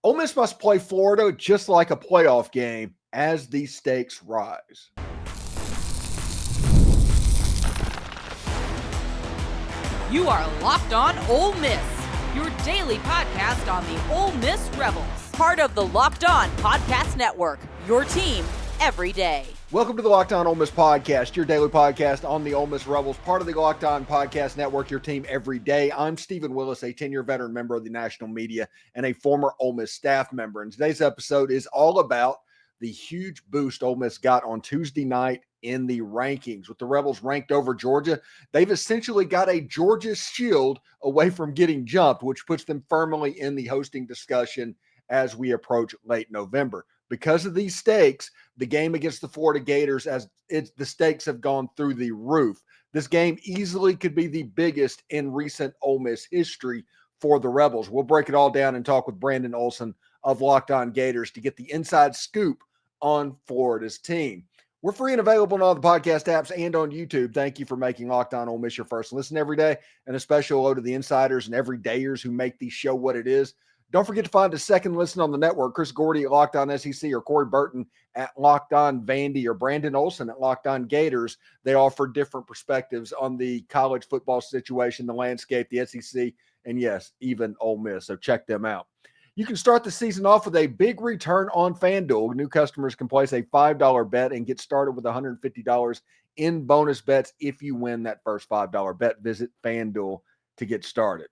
Ole Miss must play Florida just like a playoff game as the stakes rise. You are Locked On Ole Miss, your daily podcast on the Ole Miss Rebels. Part of the Locked On Podcast Network, your team every day. Welcome to the Locked On Ole Miss Podcast, your daily podcast on the Ole Miss Rebels, part of the Locked On Podcast Network, your team every day. I'm Steven Willis, a 10-year veteran member of the national media and a former Ole Miss staff member. And today's episode is all about the huge boost Ole Miss got on Tuesday night in the rankings. With the Rebels ranked over Georgia, they've essentially got a Georgia shield away from getting jumped, which puts them firmly in the hosting discussion as we approach late November. Because of these stakes, the game against the Florida Gators, the stakes have gone through the roof. This game easily could be the biggest in recent Ole Miss history for the Rebels. We'll break it all down and talk with Brandon Olson of Locked On Gators to get the inside scoop on Florida's team. We're free and available on all the podcast apps and on YouTube. Thank you for making Locked On Ole Miss your first listen every day, and a special hello to the insiders and everydayers who make the show what it is. Don't forget to find a second listen on the network. Chris Gordy at Locked On SEC, or Corey Burton at Locked On Vandy, or Brandon Olson at Locked On Gators. They offer different perspectives on the college football situation, the landscape, the SEC, and yes, even Ole Miss. So check them out. You can start the season off with a big return on FanDuel. New customers can place a $5 bet and get started with $150 in bonus bets if you win that first $5 bet. Visit FanDuel to get started.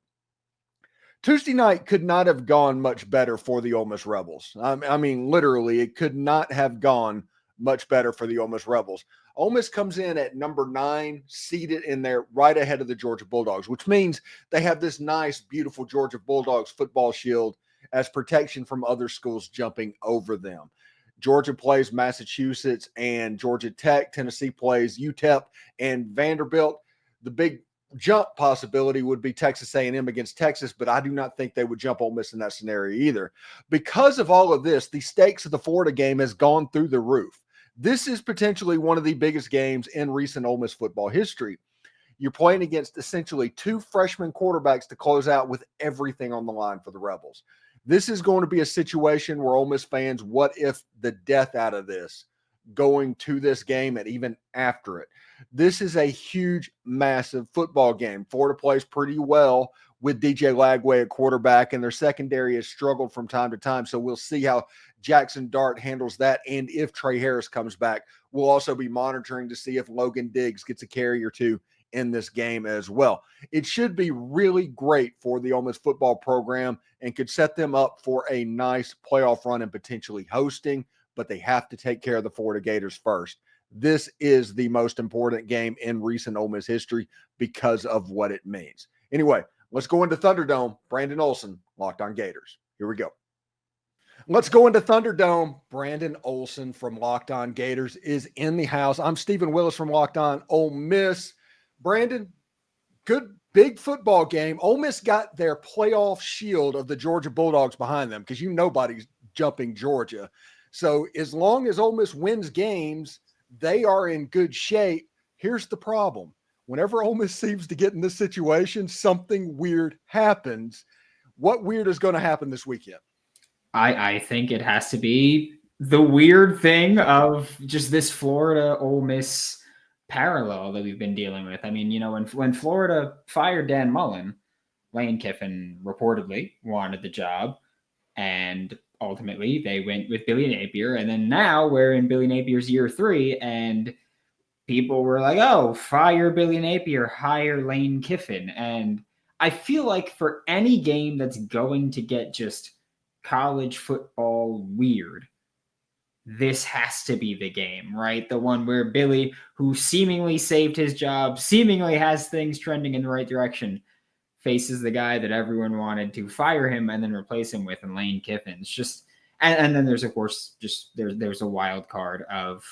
Tuesday night could not have gone much better for the Ole Miss Rebels. I mean, literally, it could not have gone much better for the Ole Miss Rebels. Ole Miss comes in at number 9, seated in there right ahead of the Georgia Bulldogs, which means they have this nice, beautiful Georgia Bulldogs football shield as protection from other schools jumping over them. Georgia plays Massachusetts and Georgia Tech. Tennessee plays UTEP and Vanderbilt. The big jump possibility would be Texas A&M against Texas, but I do not think they would jump Ole Miss in that scenario either. Because of all of this, the stakes of the Florida game has gone through the roof. This is potentially one of the biggest games in recent Ole Miss football history. You're playing against essentially 2 freshman quarterbacks to close out with everything on the line for the Rebels. This is going to be a situation where Ole Miss fans, what if the death out of this going to this game and even after it? This is a huge, massive football game. Florida plays pretty well with DJ Lagway at quarterback, and their secondary has struggled from time to time. So we'll see how Jaxson Dart handles that. And if Trey Harris comes back, we'll also be monitoring to see if Logan Diggs gets a carry or two in this game as well. It should be really great for the Ole Miss football program and could set them up for a nice playoff run and potentially hosting, but they have to take care of the Florida Gators first. This is the most important game in recent Ole Miss history because of what it means. Anyway, let's go into Thunderdome. Brandon Olson, Locked On Gators. Here we go. Let's go into Thunderdome. Brandon Olson from Locked On Gators is in the house. I'm Steven Willis from Locked On Ole Miss. Brandon, good big football game. Ole Miss got their playoff shield of the Georgia Bulldogs behind them because nobody's jumping Georgia. So as long as Ole Miss wins games, they are in good shape. Here's the problem. Whenever Ole Miss seems to get in this situation, something weird happens. What weird is going to happen this weekend? I think it has to be the weird thing of just this Florida Ole Miss parallel that we've been dealing with. I mean, when Florida fired Dan Mullen, Lane Kiffin reportedly wanted the job, and ultimately they went with Billy Napier. And then now we're in Billy Napier's year 3, and people were like, oh, fire Billy Napier, hire Lane Kiffin. And I feel like for any game that's going to get just college football weird, this has to be the game, right? The one where Billy, who seemingly saved his job, seemingly has things trending in the right direction, faces the guy that everyone wanted to fire him and then replace him with, and Lane Kiffin's just, and then there's of course just there's a wild card of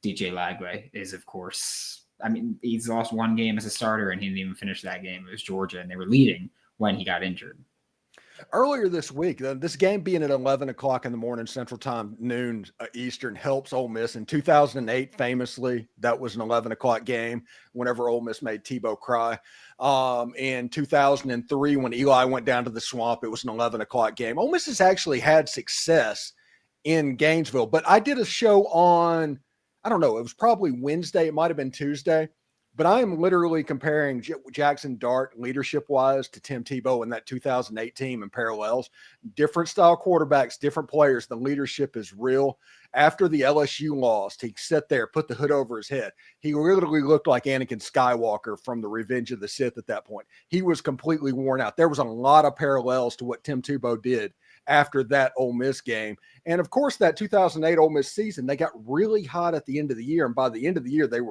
DJ Lagway is of course, I mean, he's lost one game as a starter and he didn't even finish that game. It was Georgia and they were leading when he got injured. Earlier this week, this game being at 11 o'clock in the morning Central Time, noon Eastern, helps Ole Miss. In 2008, famously, that was an 11 o'clock game whenever Ole Miss made Tebow cry. In 2003, when Eli went down to the swamp, it was an 11 o'clock game. Ole Miss has actually had success in Gainesville, but I did a show on, I don't know, it was probably Wednesday, it might have been Tuesday, but I am literally comparing Jaxson Dart leadership-wise to Tim Tebow in that 2008 team and parallels. Different style quarterbacks, different players. The leadership is real. After the LSU lost, he sat there, put the hood over his head. He literally looked like Anakin Skywalker from the Revenge of the Sith at that point. He was completely worn out. There was a lot of parallels to what Tim Tebow did after that Ole Miss game. And, of course, that 2008 Ole Miss season, they got really hot at the end of the year, and by the end of the year, they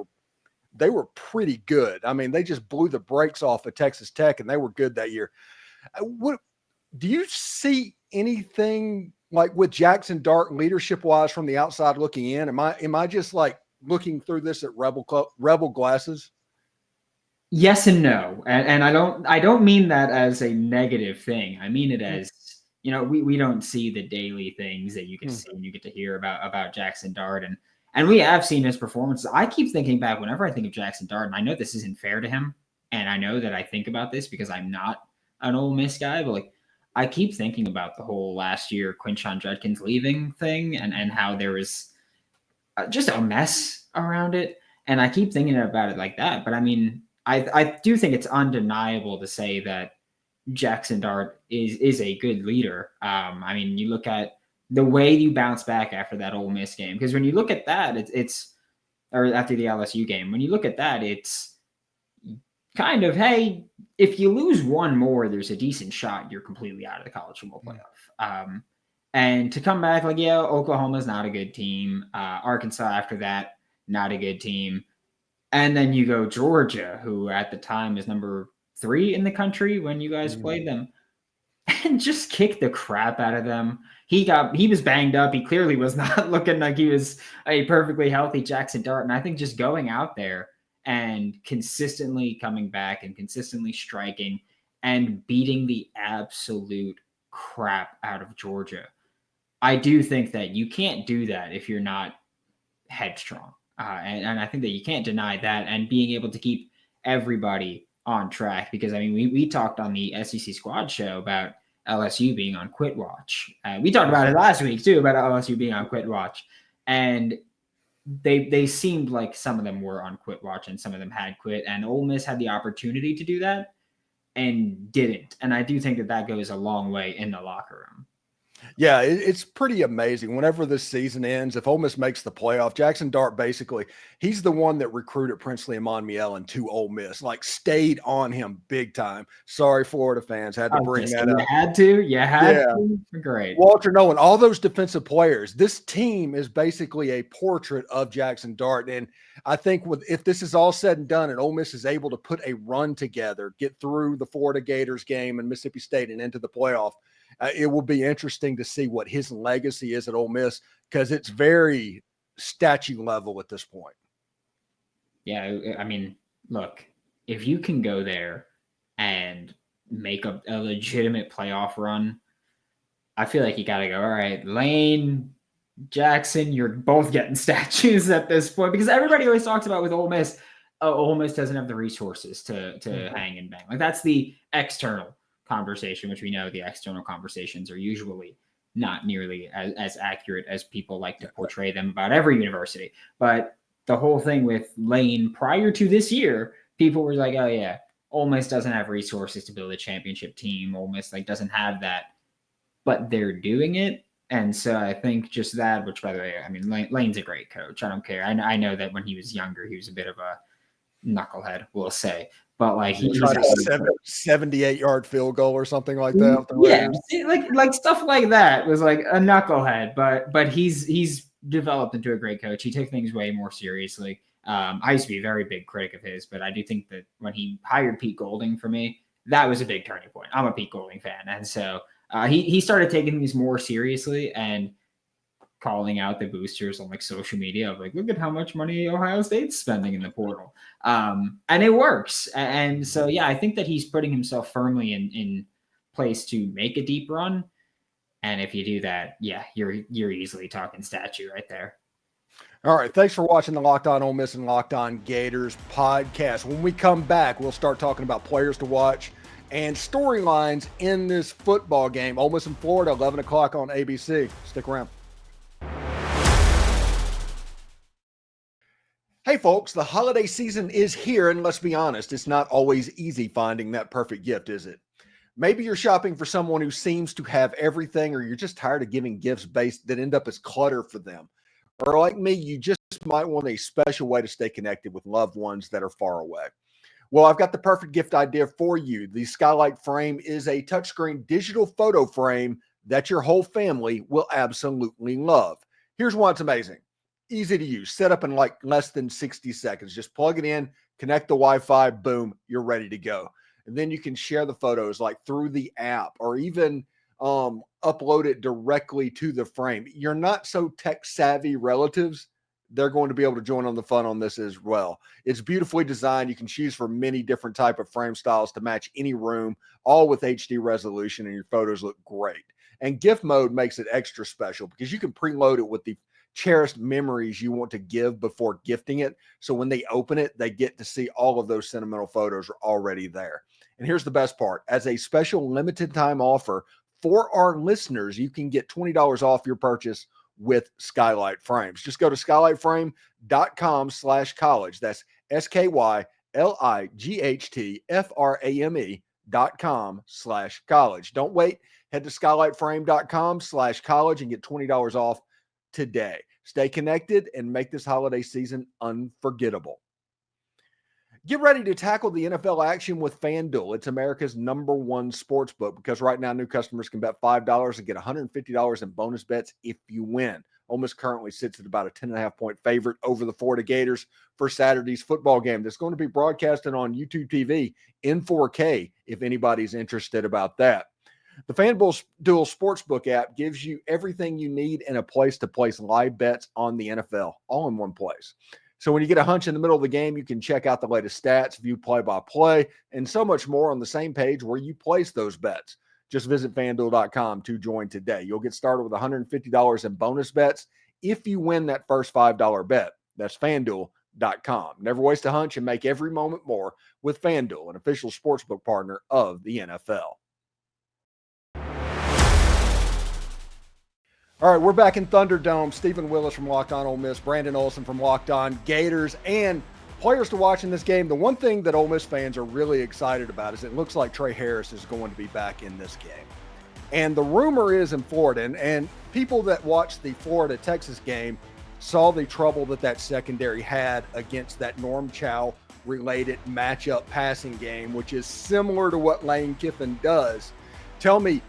were pretty good. I mean, they just blew the brakes off of Texas Tech, and they were good that year. What do you see anything like with Jaxson Dart leadership-wise from the outside looking in? Am I just like looking through this at rebel glasses? Yes and no, and I don't mean that as a negative thing. I mean it as, you know, we don't see the daily things that you can see and you get to hear about Jaxson Dart, and we have seen his performances. I keep thinking back whenever I think of Jaxson Dart, and I know this isn't fair to him, and I know that I think about this because I'm not an Ole Miss guy, but like I keep thinking about the whole last year Quinshon Judkins leaving thing and how there was just a mess around it, and I keep thinking about it like that. But I mean, I do think it's undeniable to say that Jaxson Dart is a good leader. I mean, you look at the way you bounce back after that Ole Miss game, because when you look at that, it's or after the LSU game, when you look at that, it's kind of, hey, if you lose one more, there's a decent shot you're completely out of the college football playoff. And to come back, like, yeah, Oklahoma's not a good team. Arkansas after that, not a good team. And then you go Georgia, who at the time is number 3 in the country when you guys played them, and just kick the crap out of them. He was banged up. He clearly was not looking like he was a perfectly healthy Jaxson Dart. And I think just going out there and consistently coming back and consistently striking and beating the absolute crap out of Georgia, I do think that you can't do that if you're not headstrong. And I think that you can't deny that, and being able to keep everybody on track, because I mean, we talked on the SEC Squad show about LSU being on quit watch. We talked about it last week too, about LSU being on quit watch, and they seemed like some of them were on quit watch and some of them had quit, and Ole Miss had the opportunity to do that and didn't. And I do think that goes a long way in the locker room. Yeah, it's pretty amazing. Whenever this season ends, if Ole Miss makes the playoff, Jaxson Dart, basically, he's the one that recruited Princely and Monmiel to Ole Miss, like stayed on him big time. Sorry, Florida fans, had to bring that up. You had to? Great. Walter Nolan, all those defensive players, this team is basically a portrait of Jaxson Dart. And I think if this is all said and done and Ole Miss is able to put a run together, get through the Florida Gators game and Mississippi State and into the playoff, it will be interesting to see what his legacy is at Ole Miss, because it's very statue level at this point. Yeah, I mean, look, if you can go there and make a legitimate playoff run, I feel like you got to go, all right, Lane, Jaxson, you're both getting statues at this point, because everybody always talks about with Ole Miss, Ole Miss doesn't have the resources to hang and bang. Like, that's the external conversation, which we know the external conversations are usually not nearly as accurate as people like to portray them about every university. But the whole thing with Lane prior to this year, people were like, oh yeah, Ole Miss doesn't have resources to build a championship team. Ole Miss doesn't have that, but they're doing it. And so I think just that, which by the way, I mean, Lane's a great coach. I don't care. I know that when he was younger, he was a bit of a knucklehead, we'll say. But like he tried a 78-yard field goal or something like that. Yeah, like stuff like that was like a knucklehead, but he's developed into a great coach. He took things way more seriously. I used to be a very big critic of his, but I do think that when he hired Pete Golding for me, that was a big turning point. I'm a Pete Golding fan, and so he started taking these more seriously and calling out the boosters on like social media of like, look at how much money Ohio State's spending in the portal. And it works. And so, yeah, I think that he's putting himself firmly in place to make a deep run. And if you do that, yeah, you're easily talking statue right there. All right. Thanks for watching the Locked On Ole Miss and Locked On Gators podcast. When we come back, we'll start talking about players to watch and storylines in this football game. Ole Miss in Florida, 11 o'clock on ABC. Stick around. Hey, folks, the holiday season is here, and let's be honest, it's not always easy finding that perfect gift, is it? Maybe you're shopping for someone who seems to have everything, or you're just tired of giving gifts that end up as clutter for them. Or like me, you just might want a special way to stay connected with loved ones that are far away. Well, I've got the perfect gift idea for you. The Skylight Frame is a touchscreen digital photo frame that your whole family will absolutely love. Here's why it's amazing. Easy to use. Set up in like less than 60 seconds. Just plug it in, connect the Wi-Fi, boom, you're ready to go. And then you can share the photos like through the app or even upload it directly to the frame. You're not so tech savvy relatives, they're going to be able to join on the fun on this as well. It's beautifully designed. You can choose for many different type of frame styles to match any room, all with HD resolution, and your photos look great. And gift mode makes it extra special because you can preload it with the cherished memories you want to give before gifting it. So when they open it, they get to see all of those sentimental photos are already there. And here's the best part. As a special limited time offer for our listeners, you can get $20 off your purchase with Skylight Frames. Just go to skylightframe.com/college. That's skylightframe.com/college. Don't wait. Head to skylightframe.com/college and get $20 off today. Stay connected and make this holiday season unforgettable. Get ready to tackle the NFL action with FanDuel. It's America's #1 sports book because right now new customers can bet $5 and get $150 in bonus bets if you win. Ole Miss currently sits at about a 10.5-point favorite over the Florida Gators for Saturday's football game that's going to be broadcasted on YouTube TV in 4K if anybody's interested about that. The FanDuel Sportsbook app gives you everything you need in a place to place live bets on the NFL, all in one place. So when you get a hunch in the middle of the game, you can check out the latest stats, view play-by-play, and so much more on the same page where you place those bets. Just visit FanDuel.com to join today. You'll get started with $150 in bonus bets if you win that first $5 bet. That's FanDuel.com. Never waste a hunch and make every moment more with FanDuel, an official sportsbook partner of the NFL. All right, we're back in Thunderdome. Steven Willis from Locked On Ole Miss, Brandon Olson from Locked On Gators, and players to watch in this game. The one thing that Ole Miss fans are really excited about is it looks like Trey Harris is going to be back in this game. And the rumor is in Florida, and people that watched the Florida-Texas game saw the trouble that secondary had against that Norm Chow-related matchup passing game, which is similar to what Lane Kiffin does. Tell me,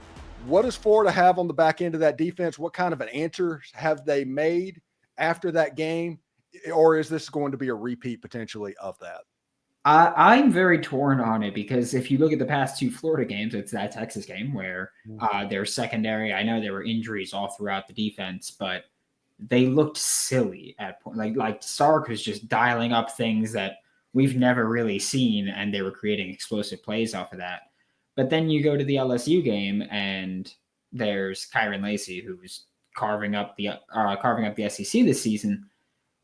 what does Florida have on the back end of that defense? What kind of an answer have they made after that game? Or is this going to be a repeat potentially of that? I'm very torn on it because if you look at the past two Florida games, it's that Texas game where their secondary, I know there were injuries all throughout the defense, but they looked silly at point. Like Sark was just dialing up things that we've never really seen, and they were creating explosive plays off of that. But then you go to the LSU game, and there's Kyron Lacy, who's carving up the SEC this season,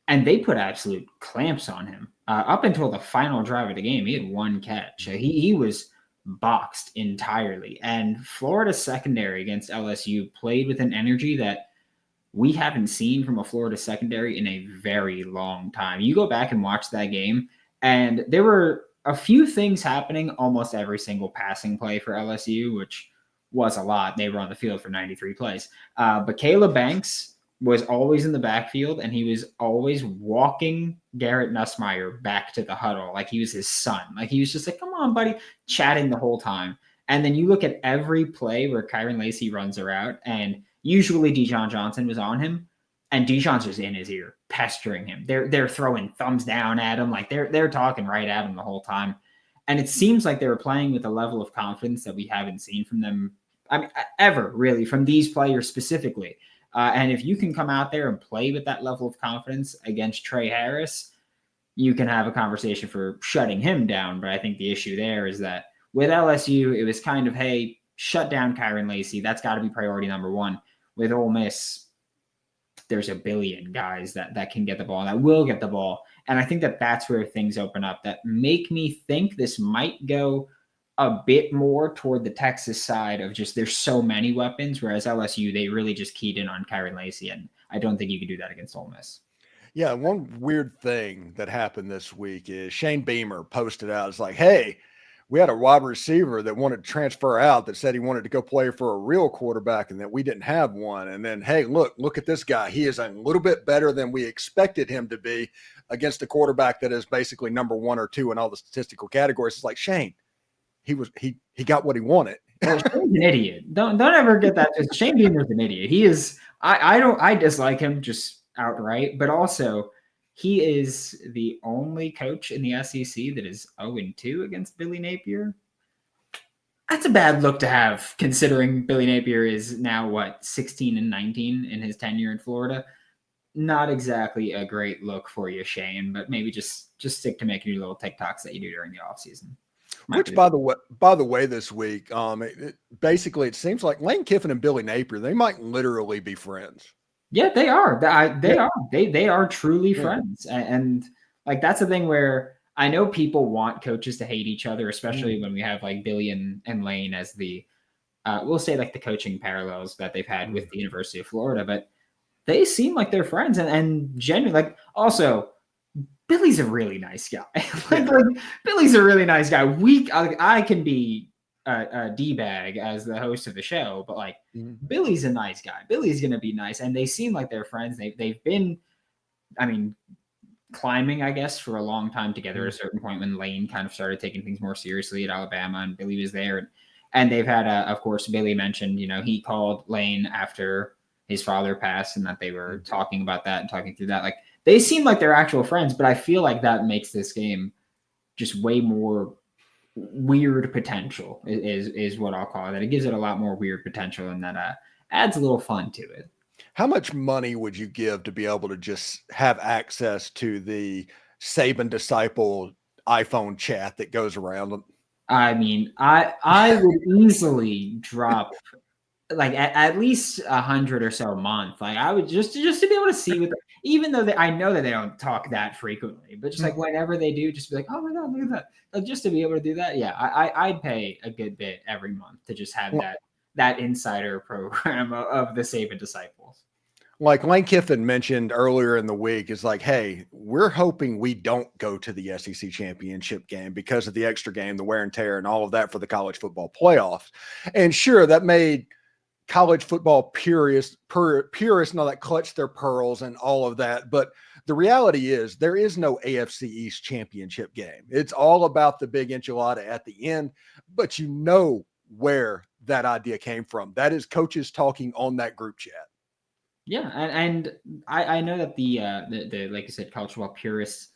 and they put absolute clamps on him. Up until the final drive of the game, he had one catch. He was boxed entirely. And Florida's secondary against LSU played with an energy that we haven't seen from a Florida secondary in a very long time. You go back and watch that game, and there were a few things happening almost every single passing play for LSU, which was a lot. They were on the field for 93 plays. But Caleb Banks was always in the backfield, and he was always walking Garrett Nussmeier back to the huddle like he was his son. Like he was just like, come on, buddy, chatting the whole time. And then you look at every play where Kyron Lacy runs a route, and usually Dijon Johnson was on him, and Dijon's just in his ear, pestering him. They're throwing thumbs down at him, like they're talking right at him the whole time. And it seems like they were playing with a level of confidence that we haven't seen from them, ever really, from these players specifically. And if you can come out there and play with that level of confidence against Trey Harris, you can have a conversation for shutting him down. But I think the issue there is that with LSU, it was kind of, hey, shut down Kyron Lacey. That's got to be priority number one. With Ole Miss, there's a billion guys that can get the ball, that will get the ball. And I think that's where things open up that make me think this might go a bit more toward the Texas side of just there's so many weapons, whereas LSU, they really just keyed in on Kyron Lacey, and I don't think you could do that against Ole Miss. Yeah, one weird thing that happened this week is Shane Beamer posted out, it's like, hey, we had a wide receiver that wanted to transfer out that said he wanted to go play for a real quarterback and that we didn't have one. And then, hey, look at this guy. He is a little bit better than we expected him to be against a quarterback that is basically number 1 or 2 in all the statistical categories. It's like, Shane, he got what he wanted. Well, Shane's an idiot. Don't ever get that. Shane Beamer's an idiot. He is. I dislike him just outright, but also he is the only coach in the SEC that is 0-2 against Billy Napier. That's a bad look to have, considering Billy Napier is now 16-19 in his tenure in Florida. Not exactly a great look for you, Shane, but maybe just stick to making your little TikToks that you do during the offseason. Which, by the way, this week, basically it seems like Lane Kiffin and Billy Napier, they might literally be friends. Yeah, they are. They are truly friends. And like, that's the thing where I know people want coaches to hate each other, especially when we have like Billy and Lane as the, we'll say like the coaching parallels that they've had with the University of Florida, but they seem like they're friends and genuinely, like, also Billy's a really nice guy. like Billy's a really nice guy. I can be a D-bag as the host of the show, but like Billy's a nice guy. Billy's going to be nice. And they seem like they're friends. They've been, climbing, I guess, for a long time together at a certain point when Lane kind of started taking things more seriously at Alabama and Billy was there. And they've had, of course, Billy mentioned, he called Lane after his father passed and that they were talking about that and talking through that. Like, they seem like they're actual friends, but I feel like that makes this game just way more weird potential is what I'll call it. That it gives it a lot more weird potential, and that adds a little fun to it. How much money would you give to be able to just have access to the Saban disciple iPhone chat that goes around? I mean, I would easily drop like at least 100 or so a month. Like, I would just to be able to see with, even though I know that they don't talk that frequently, but just like whenever they do, just be like, oh my God, look at that. Like, just to be able to do that. Yeah. I'd pay a good bit every month to just have that insider program of the Saban disciples. Like Lane Kiffin mentioned earlier in the week, is like, hey, we're hoping we don't go to the SEC championship game because of the extra game, the wear and tear, and all of that for the college football playoffs. And sure, that made college football purists and all that clutch their pearls and all of that. But the reality is there is no AFC East championship game. It's all about the big enchilada at the end, but you know where that idea came from. That is coaches talking on that group chat. Yeah. And I know that the like I said, college football purists,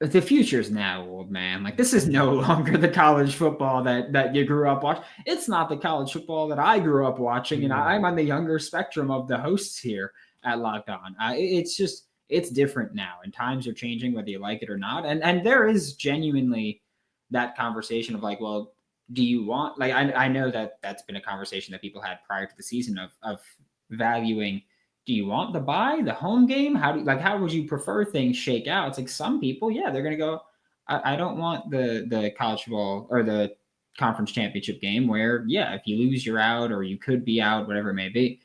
the future's now, old man. Like, this is no longer the college football that you grew up watching. It's not the college football that I grew up watching. And I'm on the younger spectrum of the hosts here at Locked On. It's different now, and times are changing, whether you like it or not. And there is genuinely that conversation of like, well, do you want, like, I know that's been a conversation that people had prior to the season of valuing, do you want the bye, the home game? How would you prefer things shake out? It's like, some people, yeah, they're going to go, I don't want the college football or the conference championship game where, yeah, if you lose, you're out, or you could be out, whatever it may be.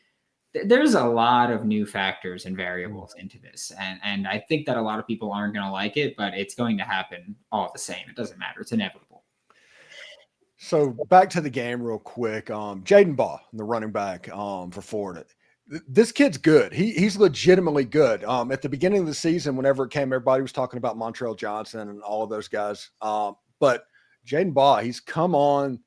There's a lot of new factors and variables into this. And I think that a lot of people aren't going to like it, but it's going to happen all the same. It doesn't matter. It's inevitable. So back to the game real quick. Jaden Baugh, the running back for Florida. This kid's good. He's legitimately good. At the beginning of the season, whenever it came, everybody was talking about Montrell Johnson and all of those guys. But Jaden Baugh, he's come on.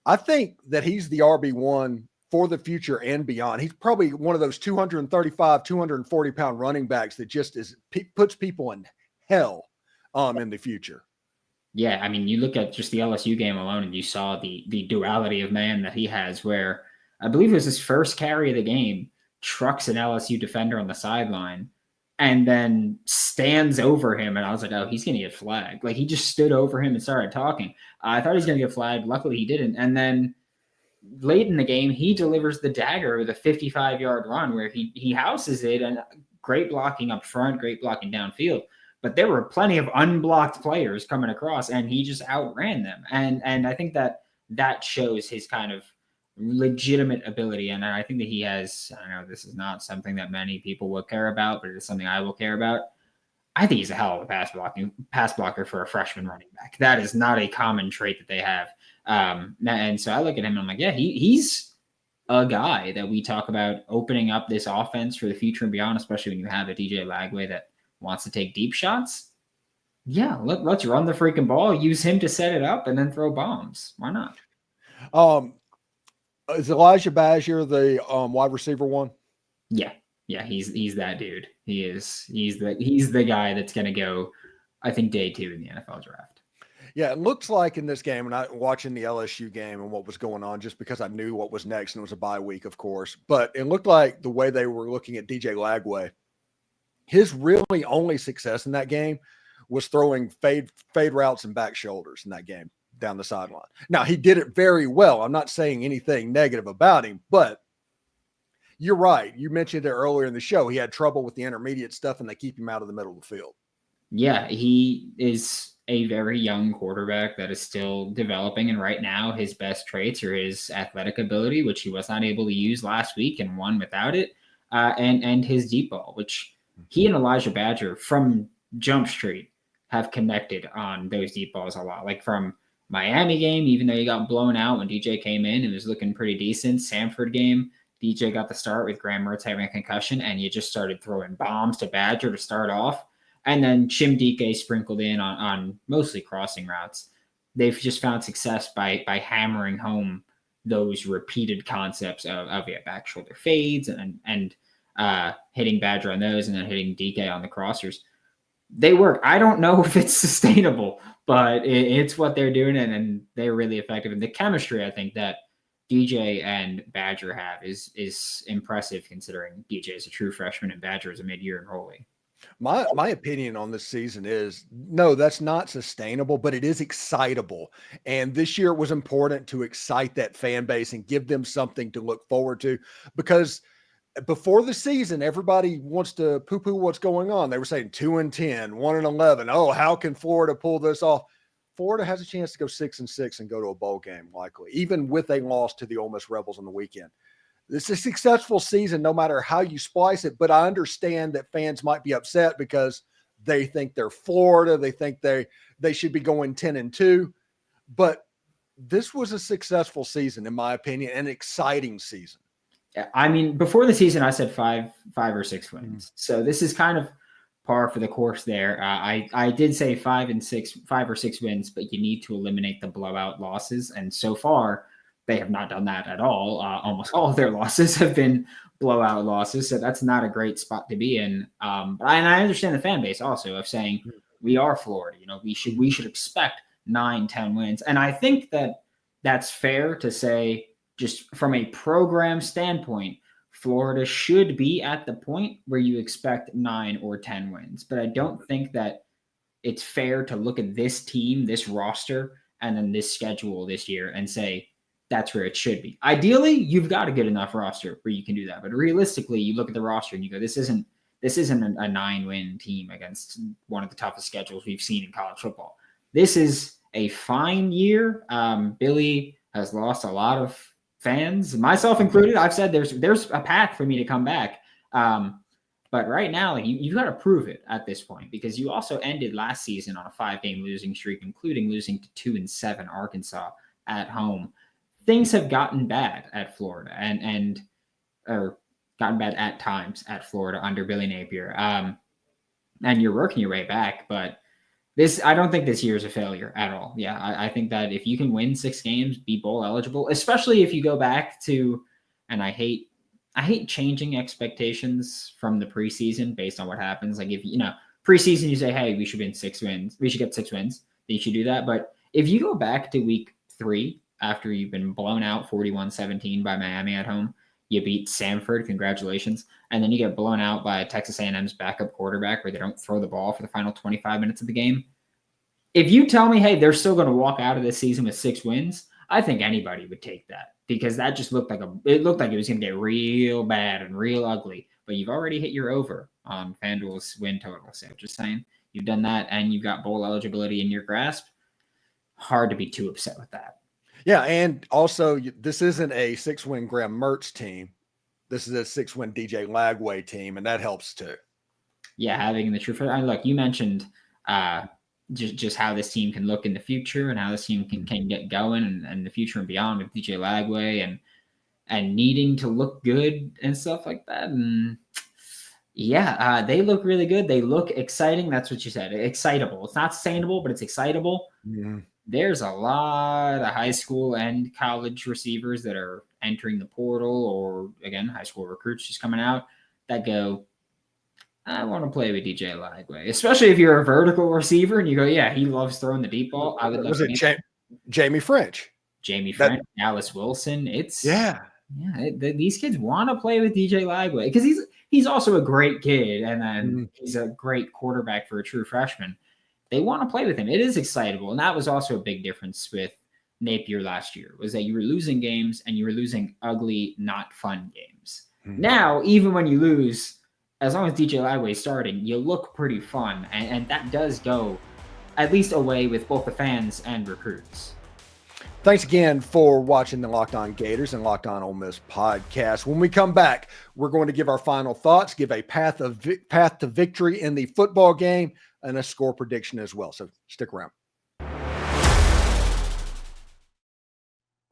I think that he's the RB1 for the future and beyond. He's probably one of those 235, 240-pound running backs that just puts people in hell in the future. Yeah, I mean, you look at just the LSU game alone, and you saw the duality of man that he has, where I believe it was his first carry of the game, trucks an LSU defender on the sideline, and then stands over him. And I was like, oh, he's going to get flagged. Like, he just stood over him and started talking. I thought he was going to get flagged. Luckily, he didn't. And then late in the game, he delivers the dagger with a 55-yard run where he houses it, and great blocking up front, great blocking downfield. But there were plenty of unblocked players coming across, and he just outran them. And I think that shows his kind of legitimate ability. And I think that he has, I know this is not something that many people will care about, but it is something I will care about. I think he's a hell of a pass blocker for a freshman running back. That is not a common trait that they have. And so I look at him and I'm like, yeah, he's a guy that we talk about opening up this offense for the future and beyond, especially when you have a DJ Lagway that wants to take deep shots. Yeah, let's run the freaking ball, use him to set it up, and then throw bombs. Why not? Is Elijah Badger the wide receiver one? Yeah, he's that dude. He's the guy that's going to go, I think, day 2 in the NFL draft. Yeah, it looks like in this game, and I watching the LSU game and what was going on, just because I knew what was next, and it was a bye week, of course. But it looked like the way they were looking at DJ Lagway, his really only success in that game was throwing fade routes and back shoulders in that game down the sideline. Now, he did it very well. I'm not saying anything negative about him, but you're right. You mentioned it earlier in the show. He had trouble with the intermediate stuff, and they keep him out of the middle of the field. Yeah, he is a very young quarterback that is still developing. And right now, his best traits are his athletic ability, which he was not able to use last week and won without it, and his deep ball, which he and Elijah Badger from Jump Street have connected on those deep balls a lot. Like from Miami game, even though he got blown out when DJ came in, it was looking pretty decent. Samford game, DJ got the start with Graham Mertz having a concussion, and you just started throwing bombs to Badger to start off. And then Chim Dike sprinkled in on mostly crossing routes. They've just found success by hammering home those repeated concepts of back shoulder fades and hitting Badger on those and then hitting Dike on the crossers. They work. I don't know if it's sustainable, but it's what they're doing, and they're really effective. And the chemistry, I think, that DJ and Badger have is impressive, considering DJ is a true freshman and Badger is a mid-year enrollee. My opinion on this season is, no, that's not sustainable, but it is excitable. And this year it was important to excite that fan base and give them something to look forward to, because before the season, everybody wants to poo-poo what's going on. They were saying 2-10, 1-11. Oh, how can Florida pull this off? Florida has a chance to go 6-6 and go to a bowl game, likely, even with a loss to the Ole Miss Rebels on the weekend. It's a successful season, no matter how you splice it. But I understand that fans might be upset because they think they're Florida. They think they should be going 10-2. But this was a successful season, in my opinion, an exciting season. I mean, before the season, I said five or six wins. So this is kind of par for the course there. I did say 5 or 6 wins, but you need to eliminate the blowout losses. And so far, they have not done that at all. Almost all of their losses have been blowout losses. So that's not a great spot to be in. And I understand the fan base also of saying we are Florida. You know, we should expect 9-10 wins. And I think that that's fair to say. Just from a program standpoint, Florida should be at the point where you expect 9 or 10 wins. But I don't think that it's fair to look at this team, this roster, and then this schedule this year and say that's where it should be. Ideally, you've got a good enough roster where you can do that. But realistically, you look at the roster and you go, this isn't a 9-win team against one of the toughest schedules we've seen in college football. This is a fine year. Billy has lost a lot of fans, myself included. I've said there's a path for me to come back. But right now, you've got to prove it at this point, because you also ended last season on a 5-game losing streak, including losing to 2-7 Arkansas at home. Things have gotten bad at Florida or gotten bad at times at Florida under Billy Napier. And you're working your way back, but I don't think this year is a failure at all. Yeah, I think that if you can win 6 games, be bowl eligible, especially if you go back to, and I hate changing expectations from the preseason based on what happens. Like if, preseason you say, hey, we should win 6 wins. We should get 6 wins. Then you should do that. But if you go back to week 3 after you've been blown out 41-17 by Miami at home, you beat Samford, congratulations. And then you get blown out by Texas A&M's backup quarterback where they don't throw the ball for the final 25 minutes of the game. If you tell me, hey, they're still going to walk out of this season with 6 wins, I think anybody would take that because that just looked like it was going to get real bad and real ugly. But you've already hit your over on FanDuel's win total. So just saying, you've done that and you've got bowl eligibility in your grasp. Hard to be too upset with that. Yeah, and also this isn't a 6-win Graham Mertz team. This is a 6-win DJ Lagway team, and that helps too. Yeah, having the true. Look, you mentioned just how this team can look in the future and how this team can get going and the future and beyond with DJ Lagway and needing to look good and stuff like that. And yeah, they look really good. They look exciting. That's what you said. Excitable. It's not sustainable, but it's excitable. Mm-hmm. There's a lot of high school and college receivers that are entering the portal or, again, high school recruits just coming out that go, I want to play with DJ Lagway, especially if you're a vertical receiver and you go, yeah, he loves throwing the deep ball. I would love to. Jamie French, Dallas Wilson. These kids want to play with DJ Lagway because he's also a great kid and he's a great quarterback for a true freshman. They want to play with him. It is excitable. And that was also a big difference with Napier last year was that you were losing games and you were losing ugly, not fun games. Mm-hmm. Now, even when you lose, as long as DJ Lagway is starting, you look pretty fun. And that does go at least away with both the fans and recruits. Thanks again for watching the Locked On Gators and Locked On Ole Miss podcast. When we come back, we're going to give our final thoughts, give a path to victory in the football game, and a score prediction as well. So stick around.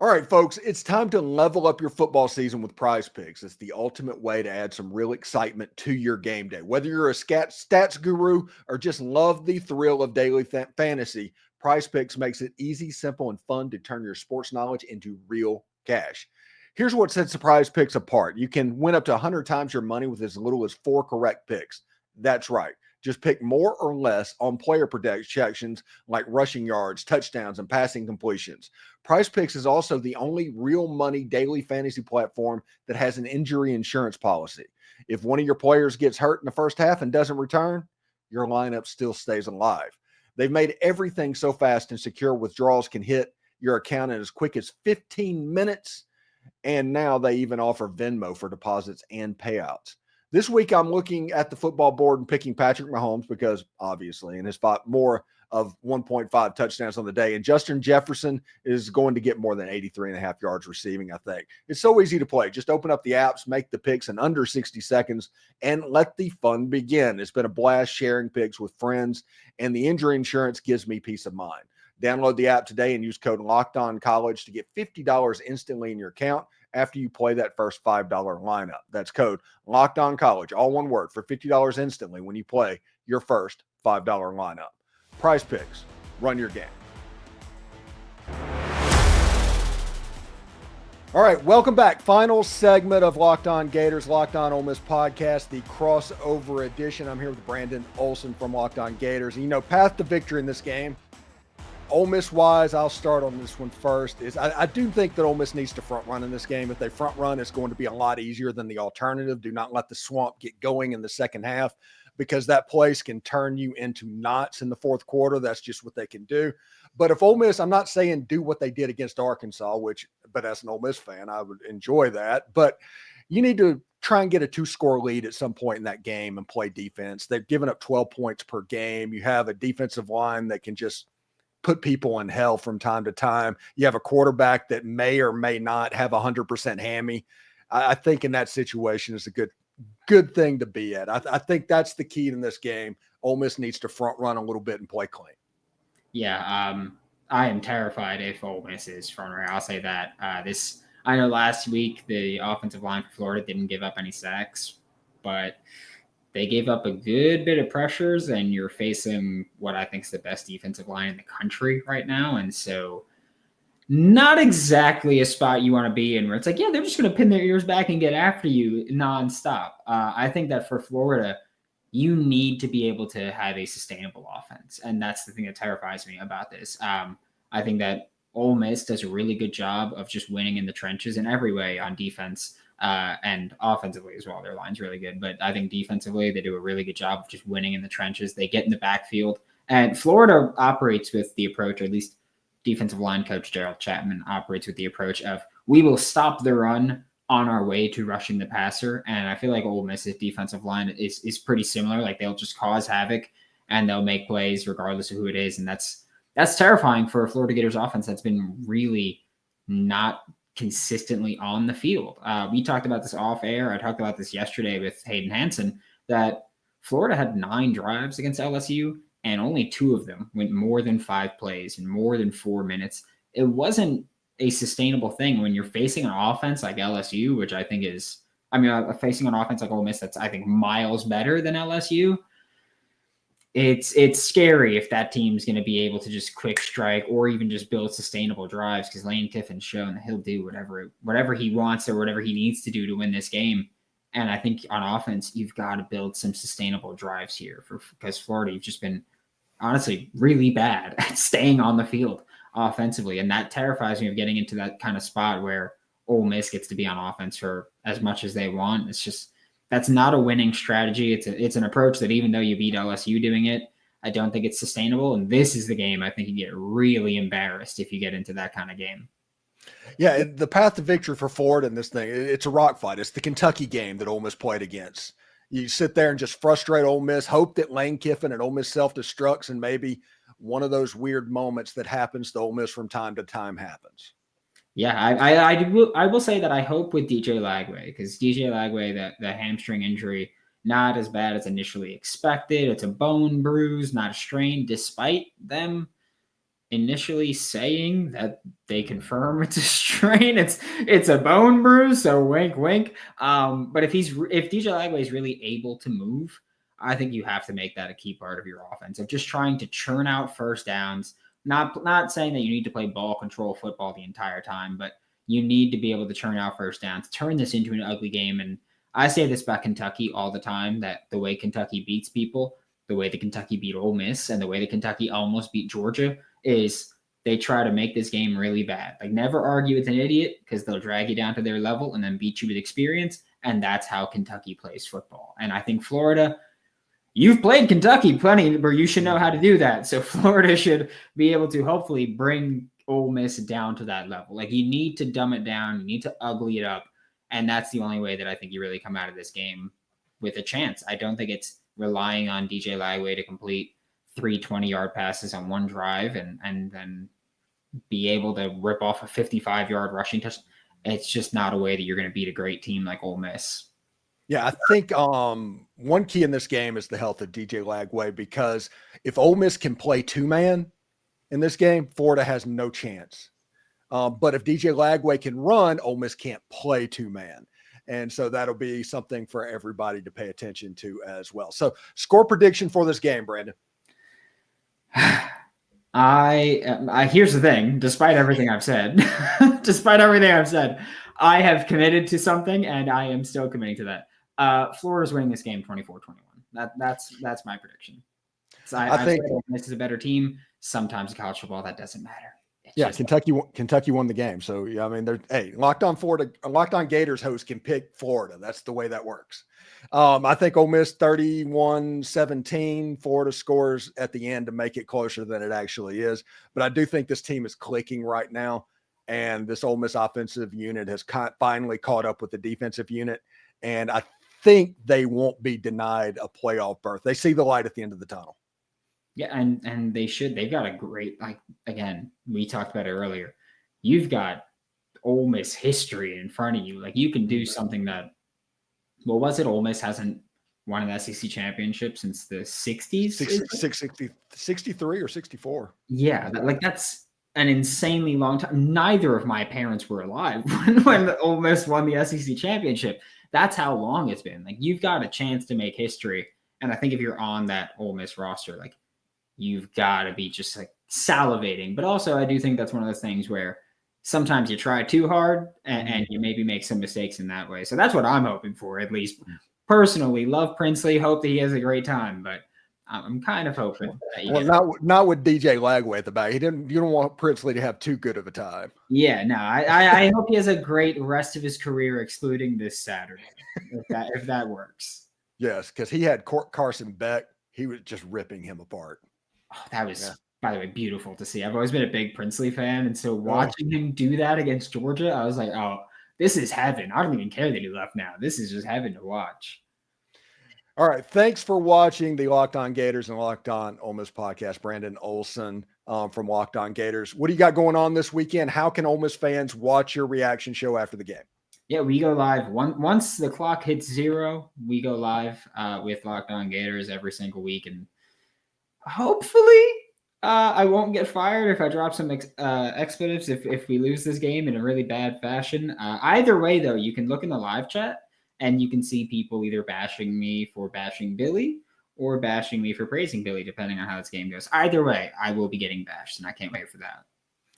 All right, folks, it's time to level up your football season with Prize Picks. It's the ultimate way to add some real excitement to your game day. Whether you're a stats guru or just love the thrill of daily fantasy, Prize Picks makes it easy, simple, and fun to turn your sports knowledge into real cash. Here's what sets the Prize Picks apart. You can win up to 100 times your money with as little as 4 correct picks. That's right. Just pick more or less on player projections like rushing yards, touchdowns, and passing completions. Prize Picks is also the only real money daily fantasy platform that has an injury insurance policy. If one of your players gets hurt in the first half and doesn't return, your lineup still stays alive. They've made everything so fast and secure. Withdrawals can hit your account in as quick as 15 minutes. And now they even offer Venmo for deposits and payouts. This week, I'm looking at the football board and picking Patrick Mahomes because, obviously, and has fought more of 1.5 touchdowns on the day. And Justin Jefferson is going to get more than 83.5 yards receiving, I think. It's so easy to play. Just open up the apps, make the picks in under 60 seconds, and let the fun begin. It's been a blast sharing picks with friends, and the injury insurance gives me peace of mind. Download the app today and use code LOCKEDONCollege to get $50 instantly in your account after you play that first $5 lineup. That's code LOCKEDONCollege, all one word, for $50 instantly when you play your first $5 lineup. Prize Picks. Run your game. All right, welcome back. Final segment of Locked On Gators, Locked On Ole Miss podcast, the crossover edition. I'm here with Brandon Olson from Locked On Gators. And, path to victory in this game, Ole Miss-wise, I'll start on this one first. I do think that Ole Miss needs to front run in this game. If they front run, it's going to be a lot easier than the alternative. Do not let the swamp get going in the second half because that place can turn you into knots in the fourth quarter. That's just what they can do. But if Ole Miss, I'm not saying do what they did against Arkansas, but as an Ole Miss fan, I would enjoy that. But you need to try and get a 2-score lead at some point in that game and play defense. They've given up 12 points per game. You have a defensive line that can just put people in hell from time to time. You have a quarterback that may or may not have 100% hammy. I think in that situation is a good thing to be at. I think that's the key in this game. Ole Miss needs to front run a little bit and play clean. Yeah, I am terrified if Ole Miss is front runner. I'll say that. I know last week the offensive line for Florida didn't give up any sacks, but they gave up a good bit of pressures, and you're facing what I think is the best defensive line in the country right now. And so not exactly a spot you want to be in where it's like, yeah, they're just going to pin their ears back and get after you nonstop. I think that for Florida, you need to be able to have a sustainable offense. And that's the thing that terrifies me about this. I think that Ole Miss does a really good job of just winning in the trenches in every way on defense. And offensively as well. Their line's really good. But I think defensively, they do a really good job of just winning in the trenches. They get in the backfield. And Florida operates with the approach, or at least defensive line coach Gerald Chapman operates with the approach of we will stop the run on our way to rushing the passer. And I feel like Ole Miss's defensive line is pretty similar. Like they'll just cause havoc and they'll make plays regardless of who it is. And that's terrifying for a Florida Gators offense that's been really not consistently on the field. We talked about this off air. I talked about this yesterday with Hayden Hansen, that Florida had 9 drives against LSU and only 2 of them went more than 5 plays in more than 4 minutes. It wasn't a sustainable thing when you're facing an offense like LSU, which I think is, facing an offense like Ole Miss that's, I think, miles better than LSU. It's scary if that team's going to be able to just quick strike or even just build sustainable drives, because Lane Kiffin's shown that he'll do whatever he wants or whatever he needs to do to win this game. And I think on offense, you've got to build some sustainable drives here because Florida, you've just been honestly really bad at staying on the field offensively. And that terrifies me of getting into that kind of spot where Ole Miss gets to be on offense for as much as they want. It's just, that's not a winning strategy. It's an approach that even though you beat LSU doing it, I don't think it's sustainable. And this is the game I think you get really embarrassed if you get into that kind of game. Yeah, the path to victory for Florida in this thing, it's a rock fight. It's the Kentucky game that Ole Miss played against. You sit there and just frustrate Ole Miss, hope that Lane Kiffin and Ole Miss self-destructs, and maybe one of those weird moments that happens to Ole Miss from time to time happens. Yeah, I will say that I hope with DJ Lagway, because DJ Lagway, the hamstring injury, not as bad as initially expected. It's a bone bruise, not a strain, despite them initially saying that they confirm it's a strain. It's a bone bruise, so wink, wink. But if DJ Lagway is really able to move, I think you have to make that a key part of your offense of just trying to churn out first downs. Not saying that you need to play ball control football the entire time, but you need to be able to churn out first downs, turn this into an ugly game. And I say this about Kentucky all the time, that the way Kentucky beats people, the way that Kentucky beat Ole Miss, and the way that Kentucky almost beat Georgia is they try to make this game really bad. Like, never argue with an idiot, because they'll drag you down to their level and then beat you with experience. And that's how Kentucky plays football. And I think Florida, you've played Kentucky plenty where you should know how to do that. So Florida should be able to hopefully bring Ole Miss down to that level. Like, you need to dumb it down. You need to ugly it up. And that's the only way that I think you really come out of this game with a chance. I don't think it's relying on DJ Lagway to complete 3 20-yard passes on one drive and then be able to rip off a 55-yard rushing touchdown. It's just not a way that you're going to beat a great team like Ole Miss. Yeah, I think one key in this game is the health of DJ Lagway, because if Ole Miss can play 2-man in this game, Florida has no chance. But if DJ Lagway can run, Ole Miss can't play 2-man. And so that'll be something for everybody to pay attention to as well. So, score prediction for this game, Brandon. Here's the thing, despite everything I've said, I have committed to something, and I am still committing to that. Florida's winning this game 24-21. That's my prediction. So I think this is a better team. Sometimes in college football, that doesn't matter. Kentucky won the game. So yeah, I mean, Locked On Gators host can pick Florida. That's the way that works. I think Ole Miss 31-17. Florida scores at the end to make it closer than it actually is. But I do think this team is clicking right now, and this Ole Miss offensive unit has finally caught up with the defensive unit. And I think they won't be denied a playoff berth. They see the light at the end of the tunnel. Yeah, and they should. They've got a great, again, we talked about it earlier. You've got Ole Miss history in front of you. Like, you can do something that, what was it? Ole Miss hasn't won an SEC championship since the 60s? 63 or 64. Yeah, that's an insanely long time. Neither of my parents were alive when Ole Miss won the SEC championship. That's how long it's been. Like, you've got a chance to make history. And I think if you're on that Ole Miss roster, like, you've got to be just like salivating. But also, I do think that's one of those things where sometimes you try too hard and you maybe make some mistakes in that way. So that's what I'm hoping for, at least personally. Love Princely, hope that he has a great time, but I'm kind of hoping that not with DJ Lagway at the back. You don't want Princely to have too good of a time. Yeah, no, I hope he has a great rest of his career, excluding this Saturday, if that works. Yes, because he had Carson Beck. He was just ripping him apart. Oh, that was by the way, beautiful to see. I've always been a big Princely fan, and so watching him do that against Georgia, I was like, oh, this is heaven. I don't even care that he left now. This is just heaven to watch. All right. Thanks for watching the Locked On Gators and Locked On Ole Miss podcast. Brandon Olson from Locked On Gators. What do you got going on this weekend? How can Ole Miss fans watch your reaction show after the game? Yeah, we go live. Once the clock hits 0, we go live with Locked On Gators every single week. And hopefully I won't get fired if I drop some expletives if we lose this game in a really bad fashion. Either way, though, you can look in the live chat and you can see people either bashing me for bashing Billy or bashing me for praising Billy, depending on how this game goes. Either way, I will be getting bashed, and I can't wait for that.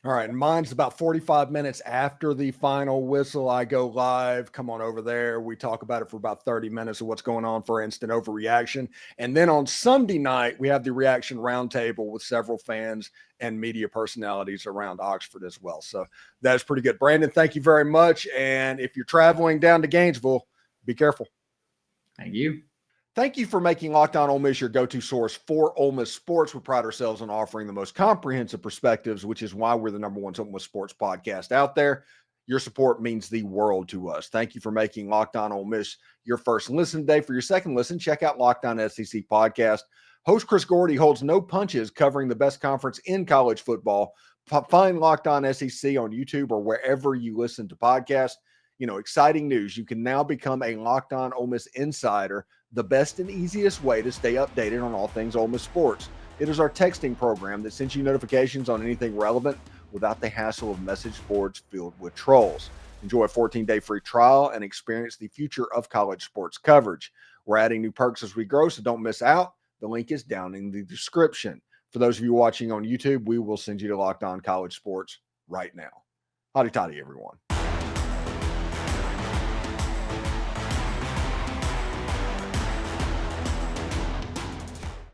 All right. And mine's about 45 minutes after the final whistle. I go live. Come on over there. We talk about it for about 30 minutes of what's going on for instant overreaction. And then on Sunday night, we have the reaction roundtable with several fans and media personalities around Oxford as well. So that is pretty good. Brandon, thank you very much. And if you're traveling down to Gainesville, be careful. Thank you. Thank you for making Locked On Ole Miss your go-to source for Ole Miss sports. We pride ourselves on offering the most comprehensive perspectives, which is why we're the number one Ole Miss sports podcast out there. Your support means the world to us. Thank you for making Locked On Ole Miss your first listen today. For your second listen, check out Locked On SEC podcast. Host Chris Gordy holds no punches covering the best conference in college football. Find Locked On SEC on YouTube or wherever you listen to podcasts. You know, exciting news. You can now become a Locked On Ole Miss insider, the best and easiest way to stay updated on all things Ole Miss sports. It is our texting program that sends you notifications on anything relevant without the hassle of message boards filled with trolls. Enjoy a 14-day free trial and experience the future of college sports coverage. We're adding new perks as we grow, so don't miss out. The link is down in the description. For those of you watching on YouTube, we will send you to Locked On College Sports right now. Howdy toddy, everyone.